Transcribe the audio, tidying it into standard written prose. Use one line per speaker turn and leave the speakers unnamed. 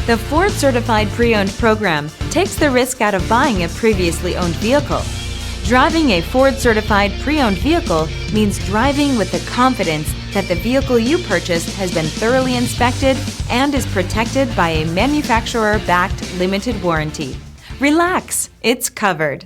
The Ford Certified Pre-Owned program takes the risk out of buying a previously owned vehicle. Driving a Ford Certified Pre-Owned vehicle means driving with the confidence that the vehicle you purchased has been thoroughly inspected and is protected by a manufacturer-backed limited warranty. Relax, it's covered.